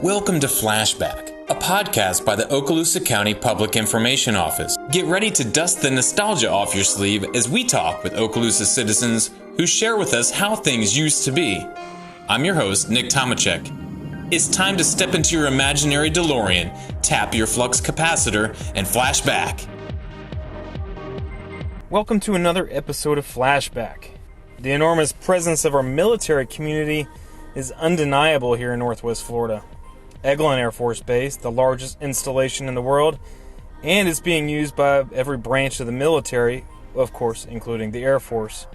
Welcome to Flashback, a podcast by the Okaloosa County Public Information Office. Get ready to dust the nostalgia off your sleeve as we talk with Okaloosa citizens who share with us how things used to be. I'm your host, Nick Tomachek. It's time to step into your imaginary DeLorean, tap your flux capacitor, and flash back. Welcome to another episode of Flashback. The enormous presence of our military community is undeniable here in Northwest Florida. Eglin Air Force Base, the largest installation in the world, and it's being used by every branch of the military, of course, including the Air Force.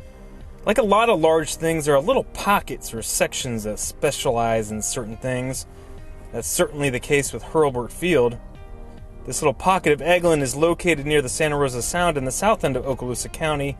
Like a lot of large things, there are little pockets or sections that specialize in certain things. That's certainly the case with Hurlburt Field. This little pocket of Eglin is located near the Santa Rosa Sound in the south end of Okaloosa County,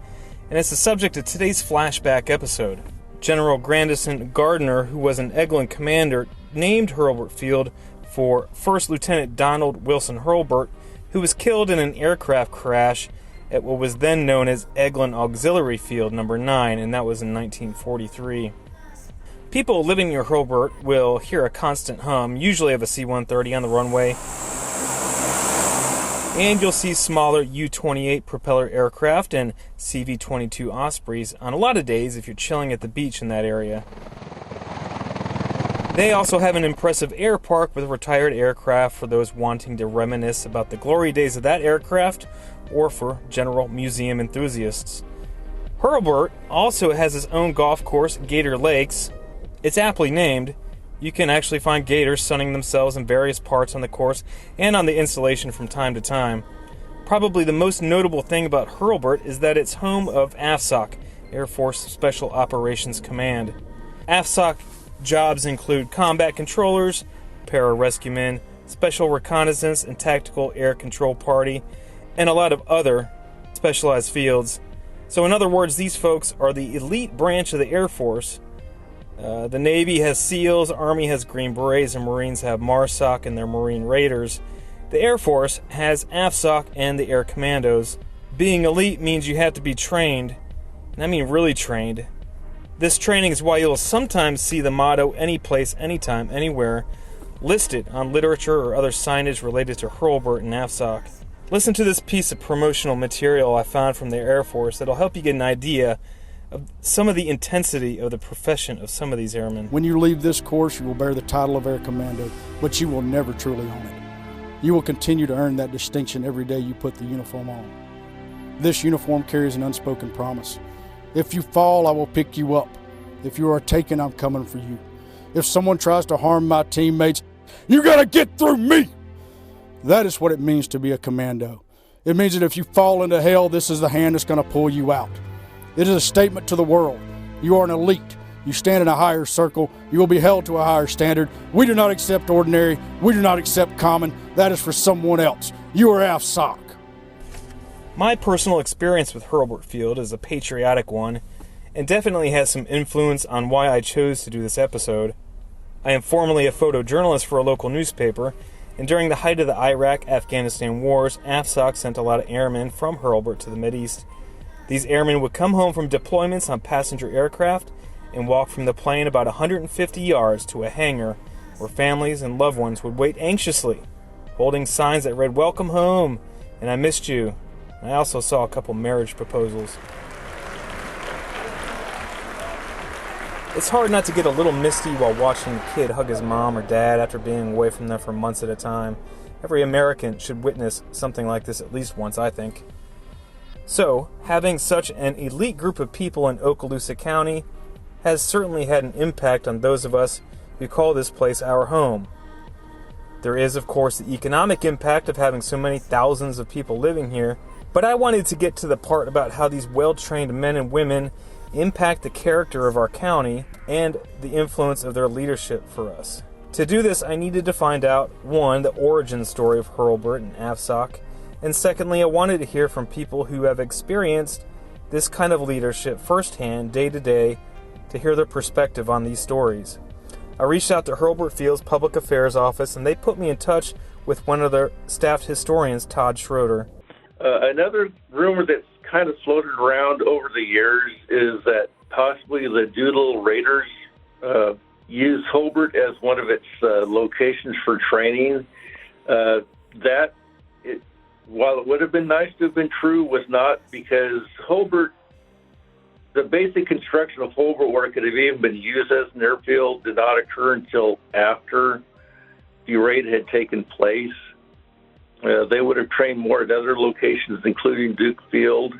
and it's the subject of today's Flashback episode. General Grandison Gardner, who was an Eglin commander, named Hurlburt Field for First Lieutenant Donald Wilson Hurlburt, who was killed in an aircraft crash at what was then known as Eglin Auxiliary Field No. 9, and that was in 1943. People living near Hurlburt will hear a constant hum, usually of a C-130 on the runway, and you'll see smaller U-28 propeller aircraft and CV-22 Ospreys on a lot of days if you're chilling at the beach in that area. They also have an impressive air park with retired aircraft for those wanting to reminisce about the glory days of that aircraft, or for general museum enthusiasts. Hurlburt also has its own golf course, Gator Lakes. It's aptly named. You can actually find gators sunning themselves in various parts on the course and on the installation from time to time. Probably the most notable thing about Hurlburt is that it's home of AFSOC, Air Force Special Operations Command. AFSOC jobs include combat controllers, pararescuemen, special reconnaissance and tactical air control party, and a lot of other specialized fields. So in other words, these folks are the elite branch of the Air Force. The Navy has SEALs, Army has Green Berets, and Marines have MARSOC and their Marine Raiders. The Air Force has AFSOC and the Air Commandos. Being elite means you have to be trained, and I mean really trained. This training is why you'll sometimes see the motto, any place, anytime, anywhere, listed on literature or other signage related to Hurlburt and AFSOC. Listen to this piece of promotional material I found from the Air Force that'll help you get an idea of some of the intensity of the profession of some of these airmen. When you leave this course, you will bear the title of Air Commando, but you will never truly own it. You will continue to earn that distinction every day you put the uniform on. This uniform carries an unspoken promise. If you fall, I will pick you up. If you are taken, I'm coming for you. If someone tries to harm my teammates, you gotta get through me! That is what it means to be a commando. It means that if you fall into hell, this is the hand that's gonna pull you out. It is a statement to the world. You are an elite. You stand in a higher circle. You will be held to a higher standard. We do not accept ordinary. We do not accept common. That is for someone else. You are AFSOC. My personal experience with Hurlburt Field is a patriotic one, and definitely has some influence on why I chose to do this episode. I am formerly a photojournalist for a local newspaper, and during the height of the Iraq-Afghanistan wars, AFSOC sent a lot of airmen from Hurlburt to the Mideast. These airmen would come home from deployments on passenger aircraft and walk from the plane about 150 yards to a hangar where families and loved ones would wait anxiously, holding signs that read, "Welcome home," and "I missed you." I also saw a couple marriage proposals. It's hard not to get a little misty while watching a kid hug his mom or dad after being away from them for months at a time. Every American should witness something like this at least once, I think. So, having such an elite group of people in Okaloosa County has certainly had an impact on those of us who call this place our home. There is, of course, the economic impact of having so many thousands of people living here, but I wanted to get to the part about how these well-trained men and women impact the character of our county and the influence of their leadership for us. To do this, I needed to find out, one, the origin story of Hurlburt and AFSOC, and secondly, I wanted to hear from people who have experienced this kind of leadership firsthand, day to day, to hear their perspective on these stories. I reached out to Hurlburt Field's Public Affairs Office, and they put me in touch with one of their staff historians, Todd Schroeder. Another rumor that's kind of floated around over the years is that possibly the Doodle Raiders use Hurlburt as one of its locations for training. While it would have been nice to have been true, was not, because Hurlburt, the basic construction of Hurlburt, where it could have even been used as an airfield, did not occur until after the raid had taken place. They would have trained more at other locations, including Duke Field.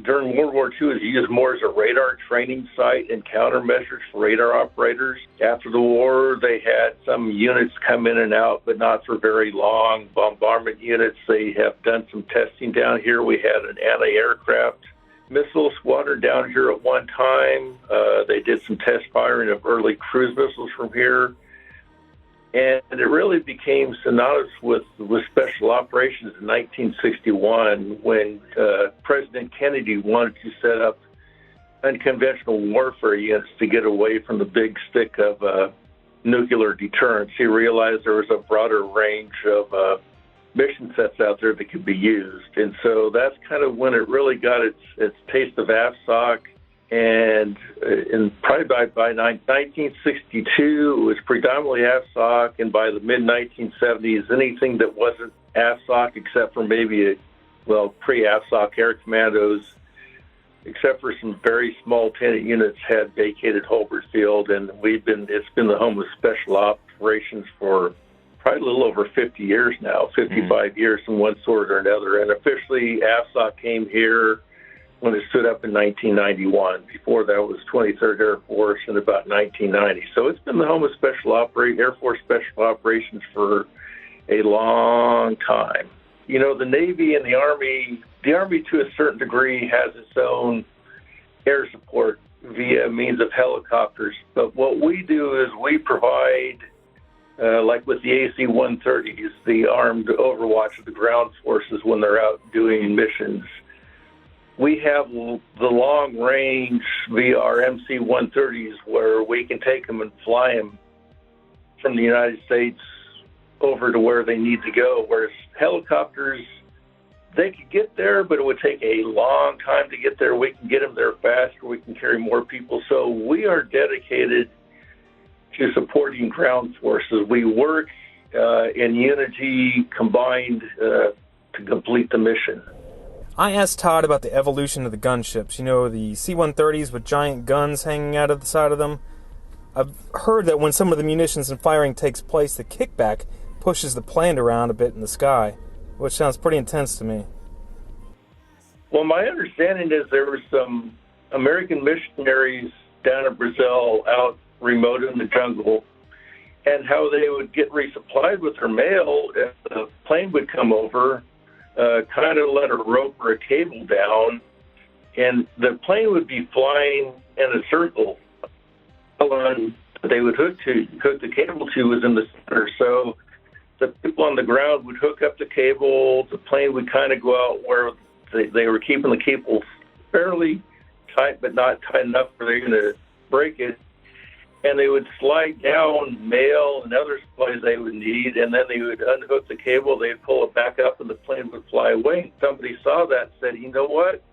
During World War II, it was used more as a radar training site and countermeasures for radar operators. After the war, they had some units come in and out, but not for very long. Bombardment units, they have done some testing down here. We had an anti-aircraft missile squadron down here at one time. They did some test firing of early cruise missiles from here. And it really became synonymous with special operations in 1961 when President Kennedy wanted to set up unconventional warfare units to get away from the big stick of nuclear deterrence. He realized there was a broader range of mission sets out there that could be used. And so that's kind of when it really got its taste of AFSOC. And probably by 1962, it was predominantly AFSOC, and by the mid-1970s, anything that wasn't AFSOC, except for maybe, pre-AFSOC Air Commandos, except for some very small tenant units, had vacated Hurlburt Field, and it's been the home of special operations for probably a little over 50 years now, 55 years in one sort or another. And officially, AFSOC came here when it stood up in 1991. Before that was 23rd Air Force in about 1990. So it's been the home of Air Force Special Operations for a long time. You know, the Navy and the Army to a certain degree has its own air support via means of helicopters. But what we do is we provide, like with the AC-130s, the armed overwatch of the ground forces when they're out doing missions. We have the long range via our MC-130s where we can take them and fly them from the United States over to where they need to go, whereas helicopters, they could get there, but it would take a long time to get there. We can get them there faster. We can carry more people. So we are dedicated to supporting ground forces. We work in unity combined to complete the mission. I asked Todd about the evolution of the gunships. You know, the C-130s with giant guns hanging out of the side of them. I've heard that when some of the munitions and firing takes place, the kickback pushes the plane around a bit in the sky, which sounds pretty intense to me. Well, my understanding is there were some American missionaries down in Brazil out remote in the jungle, and how they would get resupplied with their mail if the plane would come over, kind of let a rope or a cable down, and the plane would be flying in a circle. The one they would hook the cable to was in the center. So the people on the ground would hook up the cable. The plane would kind of go out where they were keeping the cable fairly tight, but not tight enough where they're going to break it. And they would slide down mail and other supplies they would need, and then they would unhook the cable, they'd pull it back up, and the plane would fly away. And somebody saw that and said, you know what?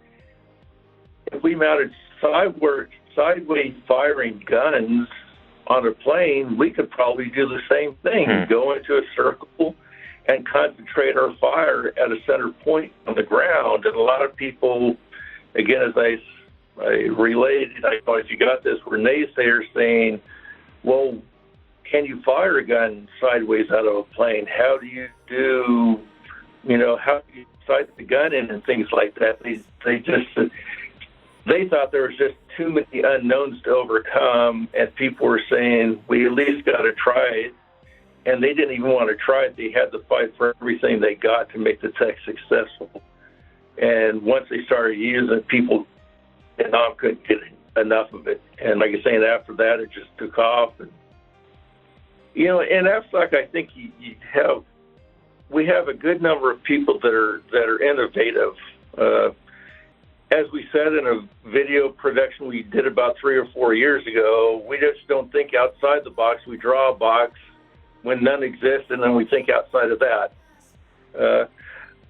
If we mounted sideways firing guns on a plane, we could probably do the same thing. Go into a circle and concentrate our fire at a center point on the ground. And a lot of people, again, as I relayed, I don't know if you got this, were naysayers saying, well, can you fire a gun sideways out of a plane? How do you sight the gun in and things like that? They thought there was just too many unknowns to overcome, and people were saying, we at least got to try it. And they didn't even want to try it. They had to fight for everything they got to make the tech successful. And once they started using it, people couldn't get enough of it. And like I was saying, after that, it just took off. And, in AFSOC, I think we have a good number of people that are innovative. As we said in a video production we did about 3 or 4 years ago, we just don't think outside the box. We draw a box when none exists, and then we think outside of that.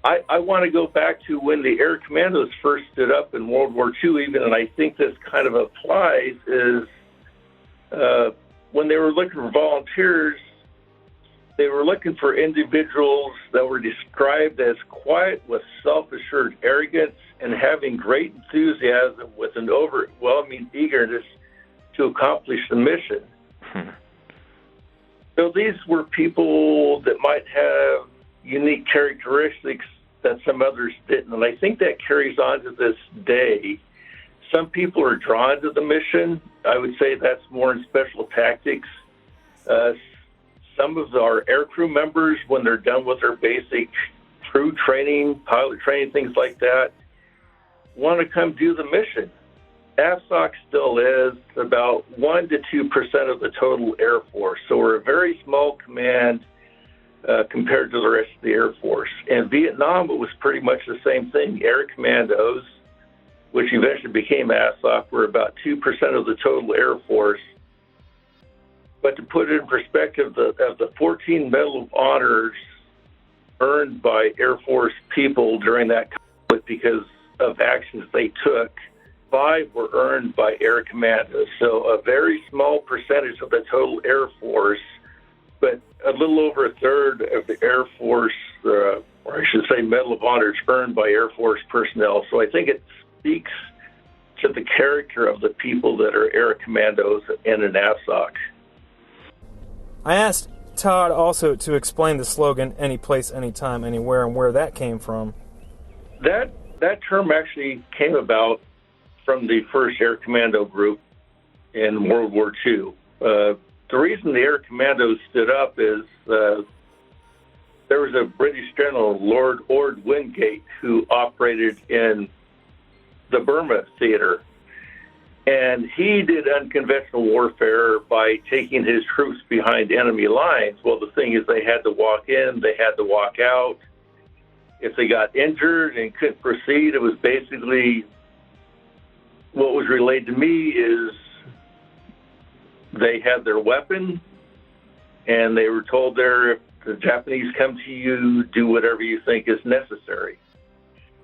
I want to go back to when the Air Commandos first stood up in World War II even, and I think this kind of applies, is when they were looking for volunteers, they were looking for individuals that were described as quiet with self-assured arrogance and having great enthusiasm with an overwhelming eagerness to accomplish the mission. So these were people that might have unique characteristics that some others didn't, and I think that carries on to this day. Some people are drawn to the mission. I would say that's more in special tactics. Some of our aircrew members, when they're done with their basic crew training, pilot training, things like that, want to come do the mission. AFSOC still is about 1% to 2% of the total Air Force, so we're a very small command compared to the rest of the Air Force. In Vietnam, it was pretty much the same thing. Air Commandos, which eventually became AFSOC, were about 2% of the total Air Force. But to put it in perspective, of the 14 Medal of Honors earned by Air Force people during that conflict because of actions they took, 5 were earned by Air Commandos. So a very small percentage of the total Air Force, but a little over a third of the Air Force, or I should say Medal of Honors earned by Air Force personnel. So I think it speaks to the character of the people that are Air Commandos and an AFSOC. I asked Todd also to explain the slogan, any place, anytime, anywhere, and where that came from. That term actually came about from the first Air Commando group in World War II. The reason the Air Commandos stood up is there was a British general, Lord Ord Wingate, who operated in the Burma theater. And he did unconventional warfare by taking his troops behind enemy lines. Well, the thing is, they had to walk in, they had to walk out. If they got injured and couldn't proceed, it was basically, what was relayed to me is they had their weapon, and they were told there, if the Japanese come to you, do whatever you think is necessary.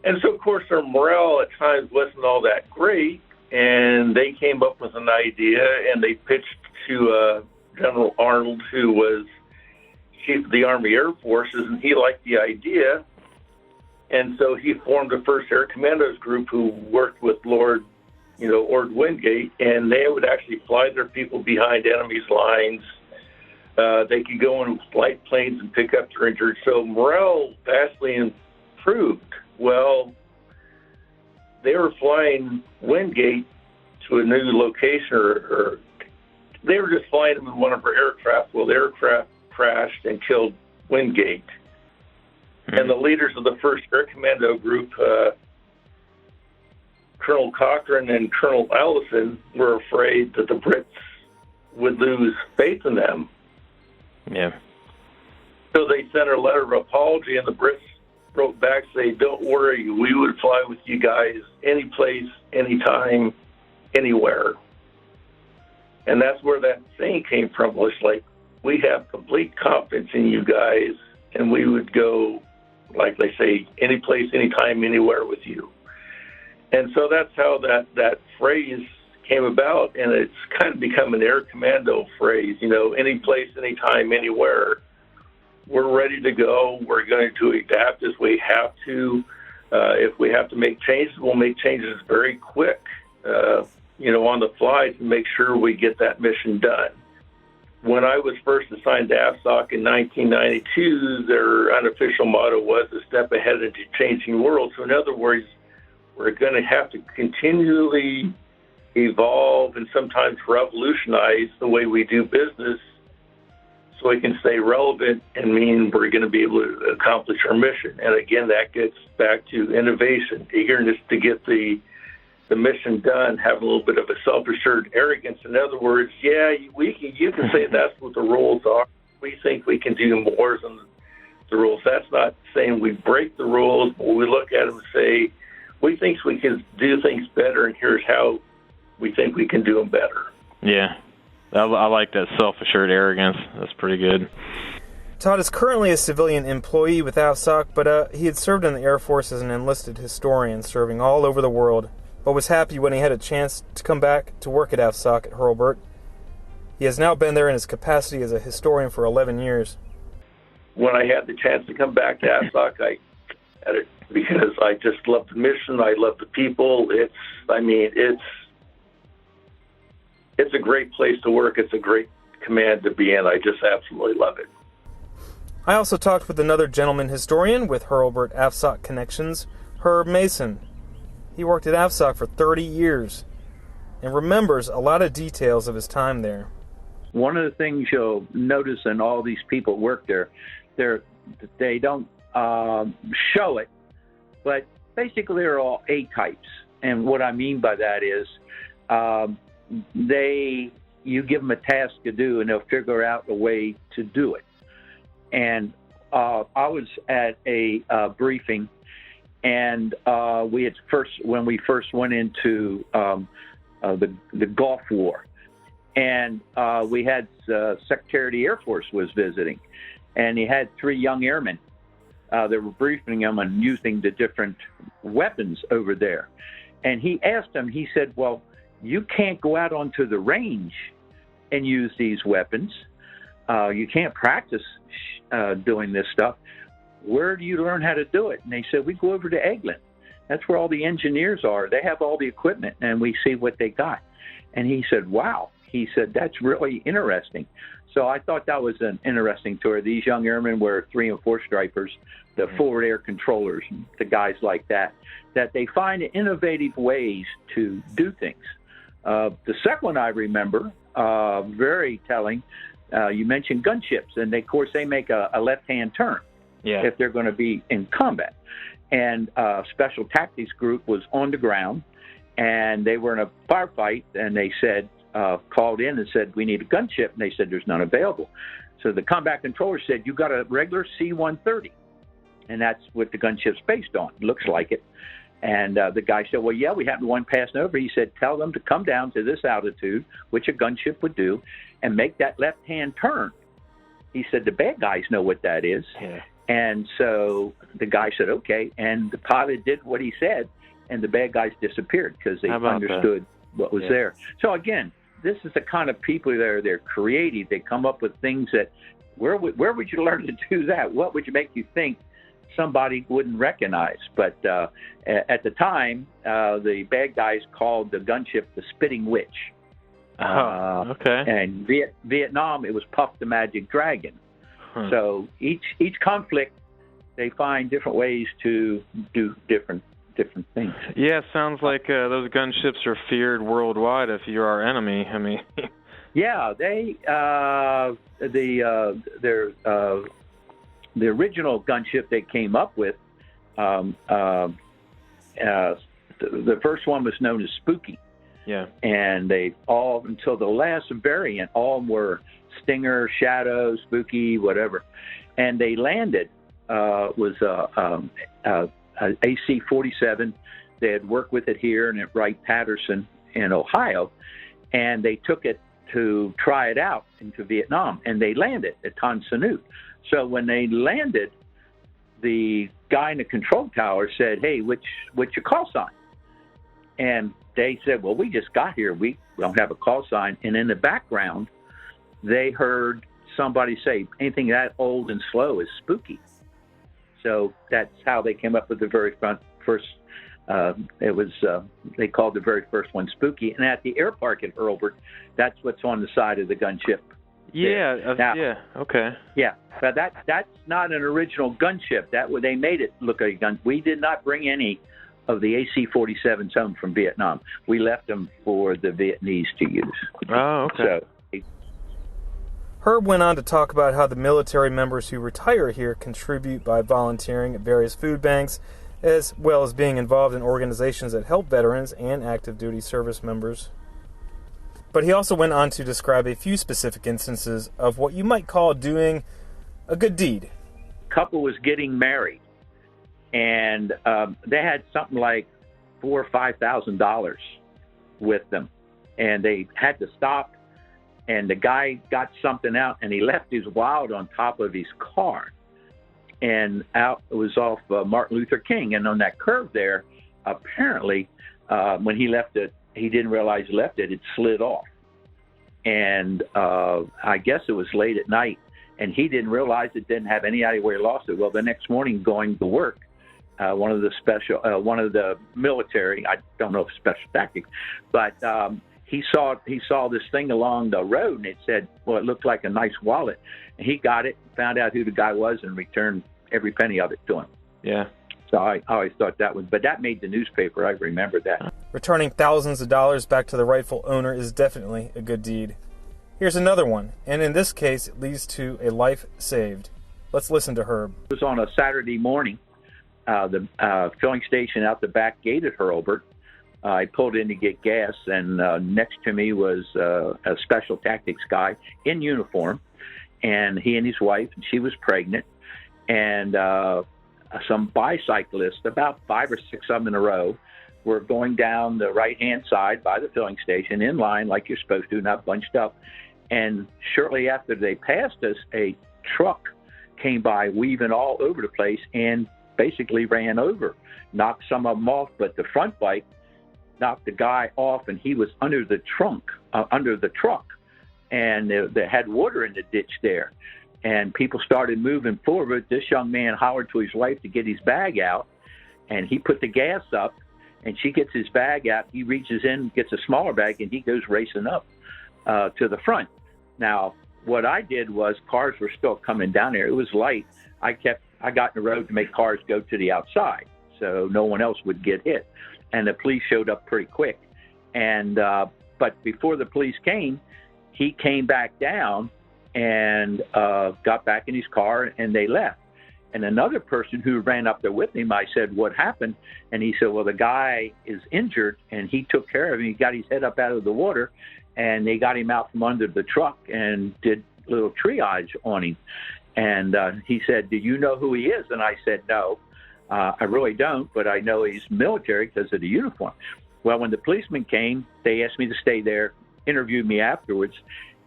And so, of course, their morale at times wasn't all that great. And they came up with an idea, and they pitched to General Arnold, who was chief of the Army Air Forces, and he liked the idea. And so he formed the first Air Commandos group who worked with Lord, Ord Wingate, and they would actually fly their people behind enemy's lines. They could go in light planes and pick up their injured. So morale vastly improved. Well, they were flying Wingate to a new location, or they were just flying him in one of our aircraft. Well, the aircraft crashed and killed Wingate. And the leaders of the first Air Commando group, Colonel Cochran and Colonel Allison, were afraid that the Brits would lose faith in them. Yeah. So they sent a letter of apology, and the Brits wrote back, say, don't worry, we would fly with you guys any place, anytime, anywhere. And that's where that saying came from. Was like, we have complete confidence in you guys, and we would go, like they say, any place, anytime, anywhere with you. And so that's how that phrase came about, and it's kind of become an Air Commando phrase, any place, anytime, anywhere. We're ready to go. We're going to adapt as we have to. If we have to make changes, we'll make changes very quick, on the fly to make sure we get that mission done. When I was first assigned to AFSOC in 1992, their unofficial motto was a step ahead into changing world. So in other words, we're going to have to continually evolve and sometimes revolutionize the way we do business so we can stay relevant and mean we're going to be able to accomplish our mission. And again, that gets back to innovation, eagerness to get the mission done, have a little bit of a self-assured arrogance. In other words, you can say that's what the rules are. We think we can do more than the rules. That's not saying we break the rules, but we look at them and say, we think we can do things better, and here's how we think we can do them better. Yeah. I like that self-assured arrogance. That's pretty good. Todd is currently a civilian employee with AFSOC, but he had served in the Air Force as an enlisted historian, serving all over the world, but was happy when he had a chance to come back to work at AFSOC at Hurlburt. He has now been there in his capacity as a historian for 11 years. When I had the chance to come back to AFSOC, I had it because I just love the mission. I love the people. It's a great place to work. It's a great command to be in. I just absolutely love it. I also talked with another gentleman historian with Hurlburt AFSOC connections, Herb Mason. He worked at AFSOC for 30 years and remembers a lot of details of his time there. One of the things you'll notice in all these people who work there, they don't show it, but basically they're all A-types. And what I mean by that is you give them a task to do, and they'll figure out a way to do it. And I was at a briefing, and when we first went into the Gulf War, and we had Secretary of the Air Force was visiting, and he had 3 young airmen. They were briefing him on using the different weapons over there. And he asked them, he said, well, you can't go out onto the range and use these weapons. You can't practice doing this stuff. Where do you learn how to do it? And they said, we go over to Eglin. That's where all the engineers are. They have all the equipment, and we see what they got. And he said, wow. He said, that's really interesting. So I thought that was an interesting tour. These young airmen were 3 and 4 stripers, the forward air controllers, the guys like that they find innovative ways to do things. The second one I remember, very telling, you mentioned gunships, and of course they make a left-hand turn if they're going to be in combat. And Special Tactics Group was on the ground, and they were in a firefight, and they said, called in and said, we need a gunship, and they said there's none available. So the combat controller said, you got a regular C-130, and that's what the gunship's based on. Looks like it. And the guy said, well, yeah, we have one passing over. He said, tell them to come down to this altitude, which a gunship would do, and make that left-hand turn. He said, the bad guys know what that is. Yeah. And so the guy said, okay. And the pilot did what he said, and the bad guys disappeared because they understood what was there. So, again, this is the kind of people they're creative. They come up with things that, where would you learn to do that? What would you make you think somebody wouldn't recognize? But at the time, the bad guys called the gunship the Spitting Witch. Okay. And Vietnam, it was Puff the Magic Dragon. So each conflict, they find different ways to do different things. Yeah, sounds like those gunships are feared worldwide if you're our enemy. I mean, yeah, the original gunship they came up with, the first one was known as Spooky. Yeah. And they all, until the last variant, all were Stinger, Shadow, Spooky, whatever. And they landed, was AC-47. They had worked with it here and at Wright-Patterson in Ohio, and they took it to try it out into Vietnam, and they landed at Tan Son Nhut. So when they landed, the guy in the control tower said, hey, what's your call sign? And they said, well, we just got here. We don't have a call sign. And in the background, they heard somebody say, anything that old and slow is spooky. So that's how they came up with the very first. They called the very first one Spooky. And at the air park at Hurlburt, that's what's on the side of the gunship. Yeah, yeah, okay. Yeah, but that's not an original gunship. They made it look like a gun. We did not bring any of the AC-47s home from Vietnam. We left them for the Vietnamese to use. Oh, okay. So, Herb went on to talk about how the military members who retire here contribute by volunteering at various food banks, as well as being involved in organizations that help veterans and active duty service members. But he also went on to describe a few specific instances of what you might call doing a good deed. A couple was getting married, and they had something like $4,000 or $5,000 with them, and they had to stop. And the guy got something out, and he left his wallet on top of his car. And out it was off Martin Luther King. And on that curve there, apparently, when he left it, he didn't realize he left it. It slid off. and I guess it was late at night, and he didn't realize it, didn't have any idea where he lost it. Well, the next morning going to work, one of the military, I don't know if special tactics, but he saw this thing along the road, and it said, well, it looked like a nice wallet. And he got it, found out who the guy was, and returned every penny of it to him. Yeah. So I always thought but that made the newspaper. I remember that. Returning thousands of dollars back to the rightful owner is definitely a good deed. Here's another one, and in this case, it leads to a life saved. Let's listen to Herb. It was on a Saturday morning. The filling station out the back gate at Hurlburt. I pulled in to get gas, and next to me was a special tactics guy in uniform, and he and his wife, and she was pregnant, and some bicyclists, about 5 or 6 of them in a row, were going down the right-hand side by the filling station in line like you're supposed to, not bunched up. And shortly after they passed us, a truck came by weaving all over the place and basically ran over, knocked some of them off, but the front bike knocked the guy off, and he was under the truck, and they had water in the ditch there. And people started moving forward. This young man hollered to his wife to get his bag out, and he put the gas up, and she gets his bag out. He reaches in, gets a smaller bag, and he goes racing up to the front. Now, what I did was cars were still coming down there. It was light. I got in the road to make cars go to the outside so no one else would get hit. And the police showed up pretty quick. And but before the police came, he came back down and got back in his car, and they left. And another person who ran up there with him, I said, what happened? And he said, well, the guy is injured, and he took care of him. He got his head up out of the water, and they got him out from under the truck and did a little triage on him. And he said, do you know who he is? And I said, no, I really don't, but I know he's military because of the uniform. Well, when the policemen came, they asked me to stay there, interviewed me afterwards,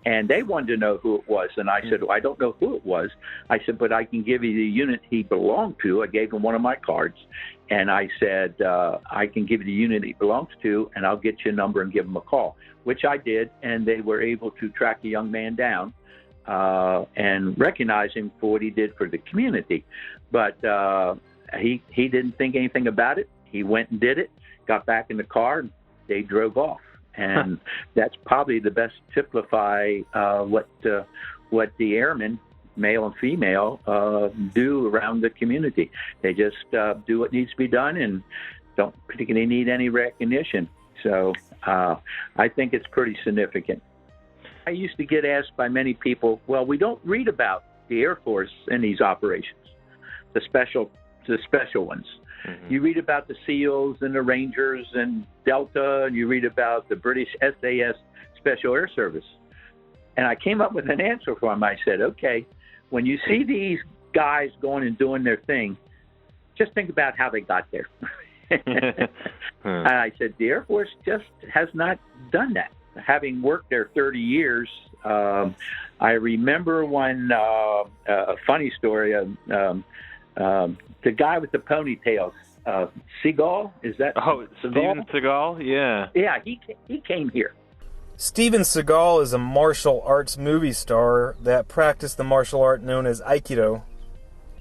and they wanted to know who it was. And I said, well, I don't know who it was. I said, but I can give you the unit he belonged to. I gave him one of my cards. And I said, I can give you the unit he belongs to, and I'll get you a number and give him a call, which I did. And they were able to track the young man down and recognize him for what he did for the community. But he didn't think anything about it. He went and did it, got back in the car, and they drove off. And that's probably the best typify what the airmen, male and female, do around the community. They just do what needs to be done and don't particularly need any recognition. So I think it's pretty significant. I used to get asked by many people, well, we don't read about the Air Force in these operations, the special ones. Mm-hmm. You read about the SEALs and the Rangers and Delta, and you read about the British SAS, Special Air Service. And I came up with an answer for him. I said, okay, when you see these guys going and doing their thing, just think about how they got there. And I said, the Air Force just has not done that. Having worked there 30 years, I remember when a funny story, the guy with the ponytails, Seagal, is that? Oh, Steven Seagal, yeah. Yeah, he came here. Steven Seagal is a martial arts movie star that practiced the martial art known as Aikido.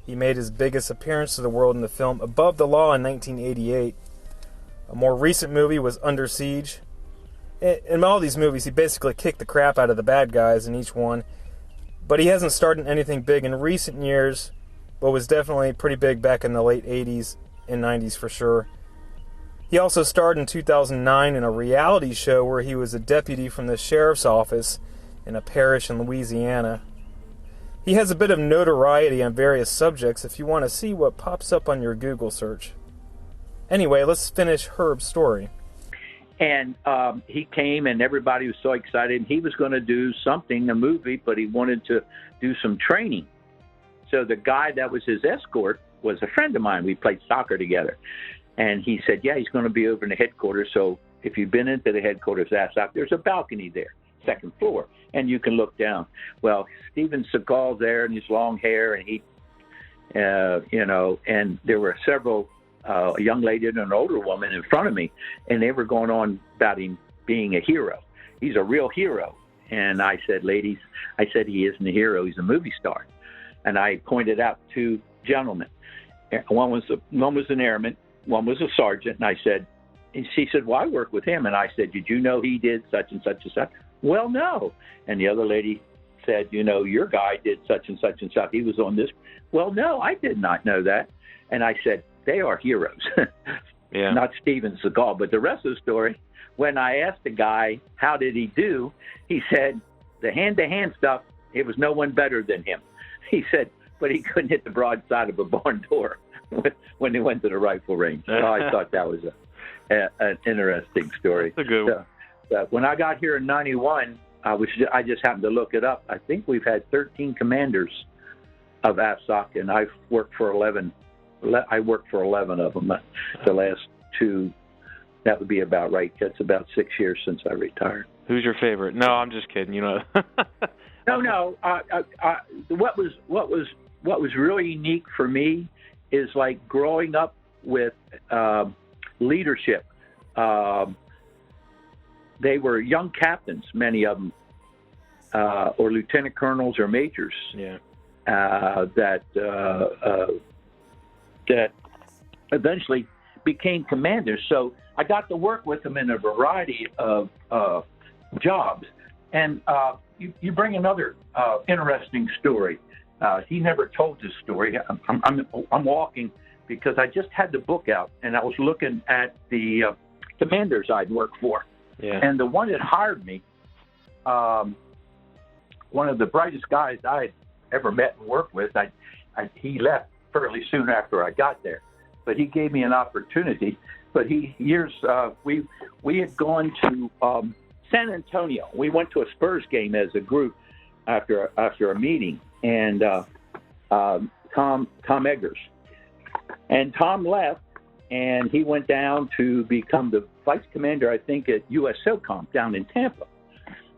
He made his biggest appearance to the world in the film Above the Law in 1988. A more recent movie was Under Siege. In all these movies, he basically kicked the crap out of the bad guys in each one, but he hasn't started anything big in recent years, but was definitely pretty big back in the late 80s and 90s for sure. He also starred in 2009 in a reality show where he was a deputy from the sheriff's office in a parish in Louisiana. He has a bit of notoriety on various subjects if you want to see what pops up on your Google search. Anyway, let's finish Herb's story. And he came, and everybody was so excited. He was going to do something, a movie, but he wanted to do some training. So the guy that was his escort was a friend of mine. We played soccer together. And he said, yeah, he's going to be over in the headquarters. So if you've been into the headquarters, AFSOC, there's a balcony there, second floor, and you can look down. Well, Steven Seagal there and his long hair, and he, and there were several a young lady and an older woman in front of me, and they were going on about him being a hero. He's a real hero. And I said, ladies, I said, he isn't a hero. He's a movie star. And I pointed out two gentlemen. One was an airman. One was a sergeant. And I said, and she said, well, I work with him. And I said, did you know he did such and such and such? Well, no. And the other lady said, you know, your guy did such and such and such. He was on this. Well, no, I did not know that. And I said, they are heroes. Yeah. Not Steven Seagal. But the rest of the story, when I asked the guy, how did he do? He said, the hand-to-hand stuff, it was no one better than him. He said, but he couldn't hit the broadside of a barn door when they went to the rifle range. So I thought that was an interesting story. That's a good one. So, when I got here in 91, I just happened to look it up. I think we've had 13 commanders of AFSOC, and I've worked for 11. I worked for 11 of them. The last two, that would be about right. It's about 6 years since I retired. Who's your favorite? No, I'm just kidding. You know. No. What was really unique for me is like growing up with leadership. They were young captains, many of them, or lieutenant colonels or majors. Yeah. That eventually became commanders. So I got to work with them in a variety of jobs. And you bring another interesting story. He never told this story. I'm walking because I just had the book out, and I was looking at the commanders I'd worked for. Yeah. And the one that hired me, one of the brightest guys I'd ever met and worked with, he left fairly soon after I got there. But he gave me an opportunity. But we had gone to San Antonio. We went to a Spurs game as a group after a meeting, and Tom Eggers. And Tom left, and he went down to become the vice commander, I think, at U.S. SOCOM down in Tampa.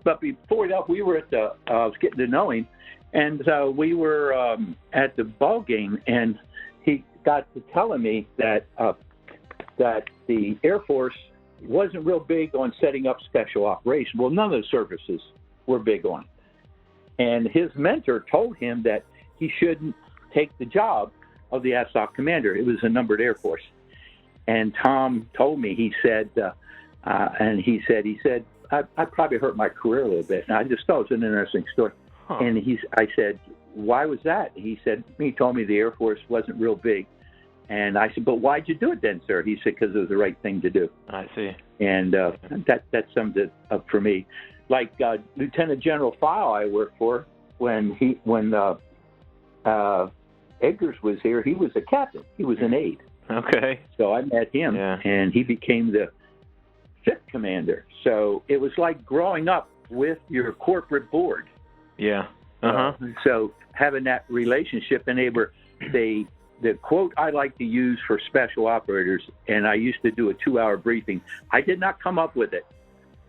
But before that, we were I was getting to know him, and we were at the ball game, and he got to telling me that the Air Force wasn't real big on setting up special operations. Well, none of the services were big on it. And his mentor told him that he shouldn't take the job of the AFSOC commander. It was a numbered Air Force. And Tom told me, he said, I probably hurt my career a little bit. And I just thought it was an interesting story. Huh. And I said, why was that? He told me the Air Force wasn't real big. And I said, but why'd you do it then, sir? He said, because it was the right thing to do. I see. And that summed it up for me. Like Lieutenant General File I worked for, when Eggers was here, he was a captain. He was an aide. Okay. So I met him, and he became the 5th commander. So it was like growing up with your corporate board. Yeah. Uh-huh. So having that relationship, and the quote I like to use for special operators, and I used to do a 2-hour briefing. I did not come up with it.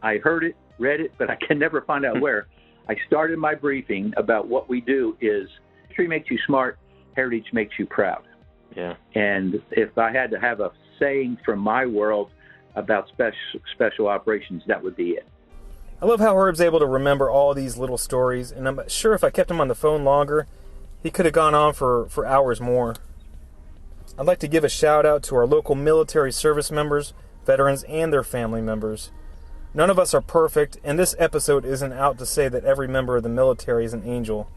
I heard it, read it, but I can never find out where. I started my briefing about what we do is history makes you smart, heritage makes you proud. Yeah. And if I had to have a saying from my world about special operations, that would be it. I love how Herb's able to remember all these little stories, and I'm sure if I kept him on the phone longer, he could have gone on for hours more. I'd like to give a shout out to our local military service members, veterans, and their family members. None of us are perfect, and this episode isn't out to say that every member of the military is an angel,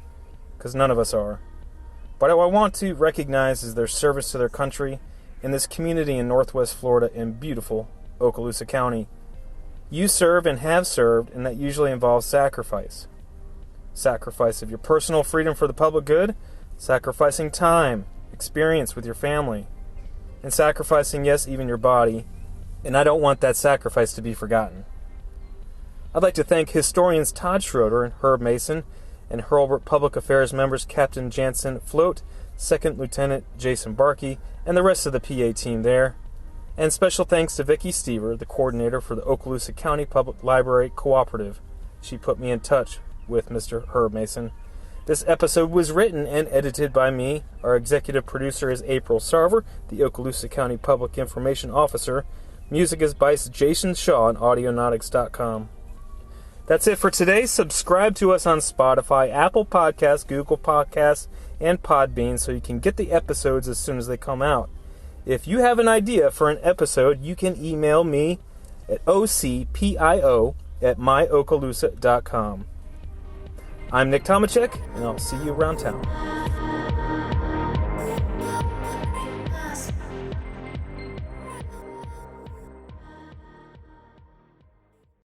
because none of us are. But what I want to recognize is their service to their country in this community in Northwest Florida in beautiful Okaloosa County. You serve and have served, and that usually involves sacrifice. Sacrifice of your personal freedom for the public good, sacrificing time, experience with your family, and sacrificing, yes, even your body, and I don't want that sacrifice to be forgotten. I'd like to thank historians Todd Schroeder and Herb Mason, and Hurlburt Public Affairs members Captain Jansen Float, 2nd Lieutenant Jason Barkey, and the rest of the PA team there. And special thanks to Vicki Stever, the coordinator for the Okaloosa County Public Library Cooperative. She put me in touch with Mr. Herb Mason. This episode was written and edited by me. Our executive producer is April Sarver, the Okaloosa County Public Information Officer. Music is by Jason Shaw on Audionautics.com. That's it for today. Subscribe to us on Spotify, Apple Podcasts, Google Podcasts, and Podbean so you can get the episodes as soon as they come out. If you have an idea for an episode, you can email me at ocpio@myokaloosa.com. I'm Nick Tomachek, and I'll see you around town.